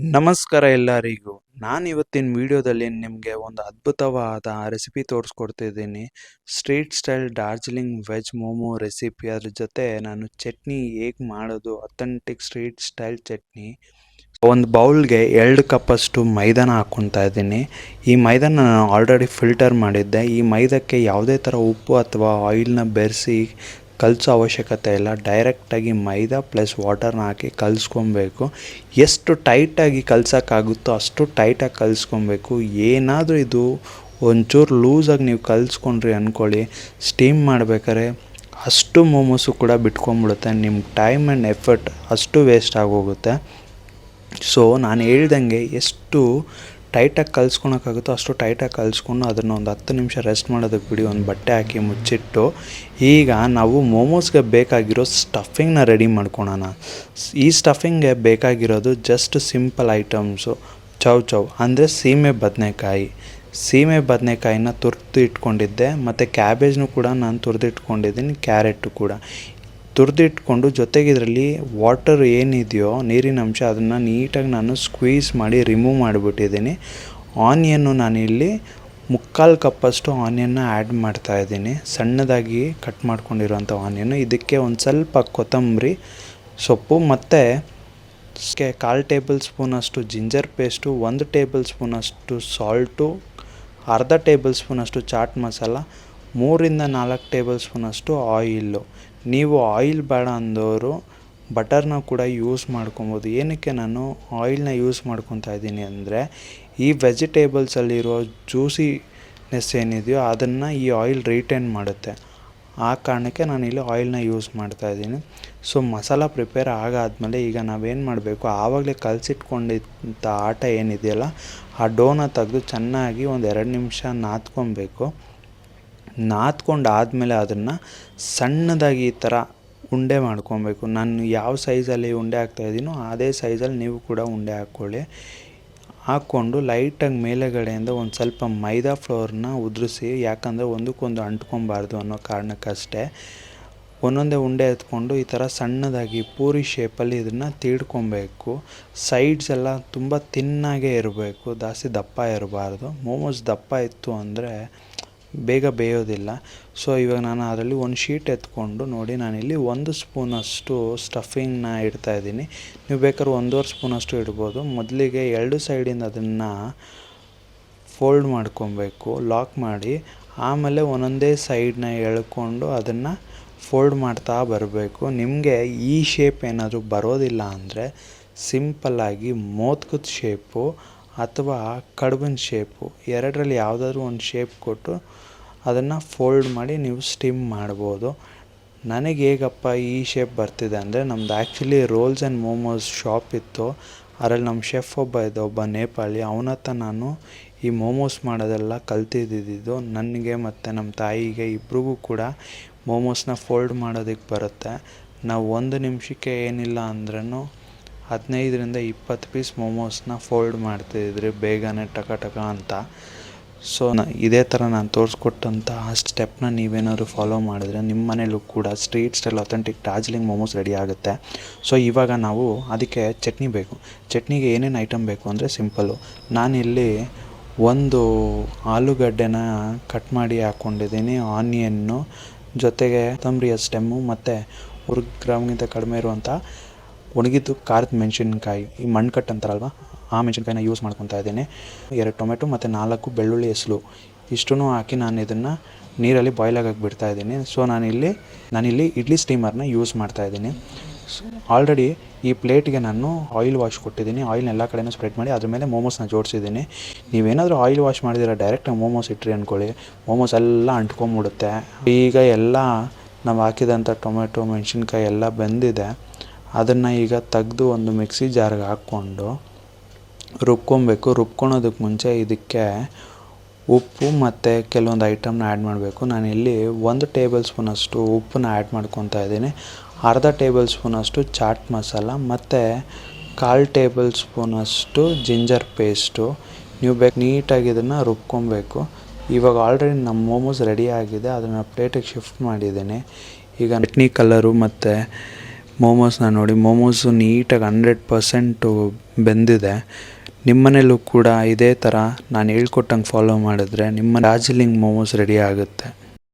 ನಮಸ್ಕಾರ ಎಲ್ಲರಿಗೂ. ನಾನು ಇವತ್ತಿನ ವಿಡಿಯೋದಲ್ಲಿ ನಿಮಗೆ ಒಂದು ಅದ್ಭುತವಾದ ರೆಸಿಪಿ ತೋರಿಸ್ಕೊಡ್ತಿದ್ದೀನಿ. Street style Darjeeling veg momo recipe. ಅದ್ರ ಜೊತೆ ನಾನು ಚಟ್ನಿ ಹೇಗೆ ಮಾಡೋದು, ಅಥೆಂಟಿಕ್ ಸ್ಟ್ರೀಟ್ ಸ್ಟೈಲ್ ಚಟ್ನಿ. ಒಂದು ಬೌಲ್ಗೆ 2 ಕಪ್ಪಷ್ಟು ಮೈದಾನ ಹಾಕ್ಕೊತಾ ಇದ್ದೀನಿ. ಈ ಮೈದಾನ ನಾನು ಆಲ್ರೆಡಿ ಫಿಲ್ಟರ್ ಮಾಡಿದ್ದೆ. ಈ ಮೈದಕ್ಕೆ ಯಾವುದೇ ಥರ ಉಪ್ಪು ಅಥವಾ ಆಯಿಲ್ನ ಬೆರೆಸಿ ಕಲಸೋ ಅವಶ್ಯಕತೆ ಇಲ್ಲ. ಡೈರೆಕ್ಟಾಗಿ ಮೈದಾ ಪ್ಲಸ್ ವಾಟರ್ನ ಹಾಕಿ ಕಲಿಸ್ಕೊಬೇಕು. ಎಷ್ಟು ಟೈಟಾಗಿ ಕಲ್ಸೋಕ್ಕಾಗುತ್ತೋ ಅಷ್ಟು ಟೈಟಾಗಿ ಕಲಿಸ್ಕೊಬೇಕು. ಏನಾದರೂ ಇದು ಒಂಚೂರು ಲೂಸಾಗಿ ನೀವು ಕಲಿಸ್ಕೊಂಡ್ರಿ ಅಂದ್ಕೊಳ್ಳಿ, ಸ್ಟೀಮ್ ಮಾಡ್ಬೇಕಾದ್ರೆ ಅಷ್ಟು ಮೋಮೋಸು ಕೂಡ ಬಿಟ್ಕೊಂಡ್ಬಿಡುತ್ತೆ. ನಿಮ್ಮ ಟೈಮ್ ಆ್ಯಂಡ್ ಎಫರ್ಟ್ ಅಷ್ಟು ವೇಸ್ಟ್ ಆಗೋಗುತ್ತೆ. ಸೊ ನಾನು ಹೇಳ್ದಂಗೆ ಎಷ್ಟು ಟೈಟಾಗಿ ಕಲಿಸ್ಕೊಳಕ್ಕಾಗುತ್ತೋ ಅಷ್ಟು ಟೈಟಾಗಿ ಕಲಿಸ್ಕೊಂಡು ಅದನ್ನು ಒಂದು 10 ನಿಮಿಷ ರೆಸ್ಟ್ ಮಾಡೋದಕ್ಕೆ ಬಿಡಿ. ಒಂದು ಬಟ್ಟೆ ಹಾಕಿ ಮುಚ್ಚಿಟ್ಟು ಈಗ ನಾವು ಮೋಮೋಸ್ಗೆ ಬೇಕಾಗಿರೋ ಸ್ಟಫಿಂಗ್ನ ರೆಡಿ ಮಾಡ್ಕೊಳೋಣ. ಈ ಸ್ಟಫಿಂಗ್ಗೆ ಬೇಕಾಗಿರೋದು ಜಸ್ಟ್ ಸಿಂಪಲ್ ಐಟಮ್ಸು. ಚೌ ಅಂದರೆ ಸೀಮೆ ಬದನೆಕಾಯಿನ ತುರಿದು ಇಟ್ಕೊಂಡಿದ್ದೆ, ಮತ್ತು ಕ್ಯಾಬೇಜ್ನು ಕೂಡ ನಾನು ತುರಿದು ಇಟ್ಕೊಂಡಿದ್ದೀನಿ, ಕ್ಯಾರೆಟು ಕೂಡ ತುರಿದಿಟ್ಕೊಂಡು ಜೊತೆಗೆ ಇದರಲ್ಲಿ ವಾಟರ್ ಏನಿದೆಯೋ ನೀರಿನ ಅಂಶ ಅದನ್ನು ನೀಟಾಗಿ ನಾನು ಸ್ಕ್ವೀಸ್ ಮಾಡಿ ರಿಮೂವ್ ಮಾಡಿಬಿಟ್ಟಿದ್ದೀನಿ. ಆನಿಯನ್ನು ನಾನಿಲ್ಲಿ 3/4 ಕಪ್ಪಷ್ಟು ಆನಿಯನ್ನ ಆ್ಯಡ್ ಮಾಡ್ತಾಯಿದ್ದೀನಿ, ಸಣ್ಣದಾಗಿ ಕಟ್ ಮಾಡ್ಕೊಂಡಿರೋಂಥ ಆನಿಯನ್ನು. ಇದಕ್ಕೆ ಒಂದು ಸ್ವಲ್ಪ ಕೊತ್ತಂಬರಿ ಸೊಪ್ಪು ಮತ್ತು 1/4 ಟೇಬಲ್ ಸ್ಪೂನಷ್ಟು ಜಿಂಜರ್ ಪೇಸ್ಟು, 1 ಟೇಬಲ್ ಸ್ಪೂನಷ್ಟು ಸಾಲ್ಟು, ಅರ್ಧ ಟೇಬಲ್ ಸ್ಪೂನಷ್ಟು ಚಾಟ್ ಮಸಾಲ, 3-4 ಟೇಬಲ್ ಸ್ಪೂನಷ್ಟು ಆಯಿಲ್ಲು. ನೀವು ಆಯಿಲ್ ಬೇಡ ಅಂದವರು ಬಟರ್ನ ಕೂಡ ಯೂಸ್ ಮಾಡ್ಕೊಬೋದು. ಏನಕ್ಕೆ ನಾನು ಆಯಿಲ್ನ ಯೂಸ್ ಮಾಡ್ಕೊತಾ ಇದ್ದೀನಿ ಅಂದರೆ, ಈ ವೆಜಿಟೇಬಲ್ಸಲ್ಲಿರೋ ಜ್ಯೂಸಿನೆಸ್ ಏನಿದೆಯೋ ಅದನ್ನು ಈ ಆಯಿಲ್ ರಿಟೈನ್ ಮಾಡುತ್ತೆ. ಆ ಕಾರಣಕ್ಕೆ ನಾನಿಲ್ಲಿ ಆಯಿಲ್ನ ಯೂಸ್ ಮಾಡ್ತಾಯಿದ್ದೀನಿ. ಸೊ ಮಸಾಲ ಪ್ರಿಪೇರ್ ಆಗಾದಮೇಲೆ ಈಗ ನಾವೇನು ಮಾಡಬೇಕು, ಆವಾಗಲೇ ಕಲಸಿಟ್ಕೊಂಡಿದ್ದ ಆಟ ಏನಿದೆಯಲ್ಲ ಆ ಡೋನ ತೆಗೆದು ಚೆನ್ನಾಗಿ ಒಂದು 2 ನಿಮಿಷ ನಾದ್ಕೊಂಡಾದಮೇಲೆ ಅದನ್ನು ಸಣ್ಣದಾಗಿ ಈ ಥರ ಉಂಡೆ ಮಾಡ್ಕೊಬೇಕು. ನಾನು ಯಾವ ಸೈಜಲ್ಲಿ ಉಂಡೆ ಹಾಕ್ತಾಯಿದ್ದೀನೋ ಅದೇ ಸೈಜಲ್ಲಿ ನೀವು ಕೂಡ ಉಂಡೆ ಹಾಕ್ಕೊಂಡು ಲೈಟಾಗಿ ಮೇಲೆಗಡೆಯಿಂದ ಒಂದು ಸ್ವಲ್ಪ ಮೈದಾ ಫ್ಲೋರ್ನ ಉದುರಿಸಿ, ಯಾಕಂದರೆ ಒಂದಕ್ಕೊಂದು ಅಂಟ್ಕೊಬಾರ್ದು ಅನ್ನೋ ಕಾರಣಕ್ಕಷ್ಟೇ. ಒಂದೊಂದೇ ಉಂಡೆ ಎತ್ಕೊಂಡು ಈ ಥರ ಸಣ್ಣದಾಗಿ ಪೂರಿ ಶೇಪಲ್ಲಿ ಇದನ್ನು ತೀಡ್ಕೊಬೇಕು. ಸೈಡ್ಸ್ ಎಲ್ಲ ತುಂಬ ತಿನ್ನಾಗೇ ಇರಬೇಕು, ಜಾಸ್ತಿ ದಪ್ಪ ಇರಬಾರ್ದು. ಮೋಮೋಸ್ ದಪ್ಪ ಇತ್ತು ಅಂದರೆ ಬೇಗ ಬೇಯೋದಿಲ್ಲ. ಸೊ ಇವಾಗ ನಾನು ಅದರಲ್ಲಿ ಒಂದು ಶೀಟ್ ಎತ್ಕೊಂಡು ನೋಡಿ, ನಾನಿಲ್ಲಿ 1 ಸ್ಪೂನಷ್ಟು ಸ್ಟಫಿಂಗ್ನ ಇಡ್ತಾಯಿದ್ದೀನಿ. ನೀವು ಬೇಕಾದ್ರೆ 1.5 ಸ್ಪೂನಷ್ಟು ಇಡ್ಬೋದು. ಮೊದಲಿಗೆ 2 ಸೈಡಿಂದ ಅದನ್ನು ಫೋಲ್ಡ್ ಮಾಡ್ಕೊಬೇಕು, ಲಾಕ್ ಮಾಡಿ. ಆಮೇಲೆ ಒಂದೊಂದೇ ಸೈಡನ್ನ ಎಳ್ಕೊಂಡು ಅದನ್ನು ಫೋಲ್ಡ್ ಮಾಡ್ತಾ ಬರಬೇಕು. ನಿಮಗೆ ಈ ಶೇಪ್ ಏನಾದರೂ ಬರೋದಿಲ್ಲ ಅಂದರೆ ಸಿಂಪಲ್ಲಾಗಿ ಮೋದಕದ ಶೇಪು ಅಥವಾ ಕಡುಬಿನ ಶೇಪು, ಎರಡರಲ್ಲಿ ಯಾವುದಾದ್ರೂ ಒಂದು ಶೇಪ್ ಕೊಟ್ಟು ಅದನ್ನು ಫೋಲ್ಡ್ ಮಾಡಿ ನೀವು ಸ್ಟೀಮ್ ಮಾಡ್ಬೋದು. ನನಗೆ ಹೇಗಪ್ಪ ಈ ಶೇಪ್ ಬರ್ತಿದೆ ಅಂದರೆ, ನಮ್ಮದು actually rolls and momos shop ಇತ್ತು. ಅದರಲ್ಲಿ ನಮ್ಮ ಶೆಫ್ ಒಬ್ಬ ನೇಪಾಳಿ, ಅವನ ಹತ್ರ ನಾನು ಈ ಮೋಮೋಸ್ ಮಾಡೋದೆಲ್ಲ ಕಲ್ತಿದ್ದಿದ್ದು. ನನಗೆ ಮತ್ತು ನಮ್ಮ ತಾಯಿಗೆ ಇಬ್ರಿಗೂ ಕೂಡ ಮೋಮೋಸ್ನ ಫೋಲ್ಡ್ ಮಾಡೋದಕ್ಕೆ ಬರುತ್ತೆ. ನಾವು 1 ನಿಮಿಷಕ್ಕೆ ಏನಿಲ್ಲ ಅಂದ್ರೂ 15-20 ಪೀಸ್ ಮೋಮೋಸ್ನ ಫೋಲ್ಡ್ ಮಾಡ್ತಿದ್ರಿ ಬೇಗನೆ ಟಕ ಅಂತ. ಸೊ ಇದೇ ಥರ ನಾನು ತೋರಿಸ್ಕೊಟ್ಟಂಥ ಆ ಸ್ಟೆಪ್ನ ನೀವೇನಾದ್ರು ಫಾಲೋ ಮಾಡಿದ್ರೆ ನಿಮ್ಮ ಮನೇಲೂ ಕೂಡ street style authentic Darjeeling momos ready ಆಗುತ್ತೆ. ಸೊ ಇವಾಗ ನಾವು ಅದಕ್ಕೆ ಚಟ್ನಿ ಬೇಕು. ಚಟ್ನಿಗೆ ಏನೇನು ಐಟಮ್ ಬೇಕು ಅಂದರೆ ಸಿಂಪಲ್ಲು. ನಾನಿಲ್ಲಿ ಒಂದು ಆಲೂಗಡ್ಡೆನ ಕಟ್ ಮಾಡಿ ಹಾಕ್ಕೊಂಡಿದ್ದೀನಿ, ಆನಿಯನ್ನು, ಜೊತೆಗೆ ಕೊತ್ತಂಬರಿಯ ಸ್ಟೆಮ್ಮು ಮತ್ತು 1 ಗ್ರಾಮ್ಗಿಂತ ಕಡಿಮೆ ಇರುವಂಥ ಒಣಗಿದ್ದು ಖಾರದ ಮೆಣಸಿನ್ಕಾಯಿ, ಈ ಮಣ್ಣು ಕಟ್ ಅಂತಾರಲ್ವ ಆ ಮೆಣಸಿನ್ಕಾಯಿನ ಯೂಸ್ ಮಾಡ್ಕೊತಾ ಇದ್ದೀನಿ. 2 ಟೊಮೆಟೊ ಮತ್ತು 4 ಬೆಳ್ಳುಳ್ಳಿ ಹೆಸರು ಇಷ್ಟನ್ನು ಹಾಕಿ ನಾನು ಇದನ್ನು ನೀರಲ್ಲಿ ಬಾಯ್ಲ್ ಆಗಕ್ಕೆ ಬಿಡ್ತಾಯಿದ್ದೀನಿ. ಸೊ ನಾನಿಲ್ಲಿ ಇಡ್ಲಿ ಸ್ಟೀಮರ್ನ ಯೂಸ್ ಮಾಡ್ತಾಯಿದ್ದೀನಿ. ಆಲ್ರೆಡಿ ಈ ಪ್ಲೇಟ್ಗೆ ನಾನು ಆಯಿಲ್ ವಾಶ್ ಕೊಟ್ಟಿದ್ದೀನಿ. ಆಯಿಲ್ನ ಎಲ್ಲ ಕಡೆಯೂ ಸ್ಪ್ರೆಡ್ ಮಾಡಿ ಅದ್ರ ಮೇಲೆ ಮೋಮೋಸ್ನ ಜೋಡಿಸಿದ್ದೀನಿ. ನೀವೇನಾದರೂ ಆಯಿಲ್ ವಾಶ್ ಮಾಡಿದ್ದೀರ ಡೈರೆಕ್ಟಾಗಿ ಮೋಮೋಸ್ ಇಟ್ರಿ ಅಂದ್ಕೊಳ್ಳಿ, ಮೋಮೋಸ್ ಎಲ್ಲ ಅಂಟ್ಕೊಂಬಿಡುತ್ತೆ. ಈಗ ಎಲ್ಲ ನಾವು ಹಾಕಿದಂಥ ಟೊಮೆಟೊ ಮೆಣಸಿನ್ಕಾಯಿ ಎಲ್ಲ ಬೆಂದಿದೆ. ಅದನ್ನು ಈಗ ತೆಗೆದು ಒಂದು ಮಿಕ್ಸಿ ಜಾರ್ಗೆ ಹಾಕ್ಕೊಂಡು ರುಬ್ಕೊಬೇಕು. ರುಬ್ಕೊಳೋದಕ್ಕೆ ಮುಂಚೆ ಇದಕ್ಕೆ ಉಪ್ಪು ಮತ್ತು ಕೆಲವೊಂದು ಐಟಮ್ನ ಆ್ಯಡ್ ಮಾಡಬೇಕು. ನಾನಿಲ್ಲಿ 1 ಟೇಬಲ್ ಸ್ಪೂನಷ್ಟು ಉಪ್ಪನ್ನ ಆ್ಯಡ್ ಮಾಡ್ಕೊತಾ ಇದ್ದೀನಿ, ಅರ್ಧ ಟೇಬಲ್ ಸ್ಪೂನಷ್ಟು ಚಾಟ್ ಮಸಾಲ ಮತ್ತು 1/4 ಟೇಬಲ್ ಸ್ಪೂನಷ್ಟು ಜಿಂಜರ್ ಪೇಸ್ಟು. ನೀವು ನೀಟಾಗಿ ಇದನ್ನು ರುಬ್ಕೊಬೇಕು. ಇವಾಗ ಆಲ್ರೆಡಿ ನಮ್ಮ ಮೋಮೋಸ್ ರೆಡಿ ಆಗಿದೆ, ಅದನ್ನು ಪ್ಲೇಟಿಗೆ ಶಿಫ್ಟ್ ಮಾಡಿದ್ದೀನಿ. ಈಗ ಚಟ್ನಿ ಕಲರು ಮತ್ತು ಮೋಮೋಸ್ನ ನೋಡಿ, ಮೋಮೋಸು ನೀಟಾಗಿ 100% ಬೆಂದಿದೆ. ನಿಮ್ಮನೇಲೂ ಕೂಡ ಇದೇ ಥರ ನಾನು ಹೇಳ್ಕೊಟ್ಟಂಗೆ ಫಾಲೋ ಮಾಡಿದ್ರೆ ನಿಮ್ಮ ಡಾರ್ಜಿಲಿಂಗ್ ಮೋಮೋಸ್ ರೆಡಿ ಆಗುತ್ತೆ.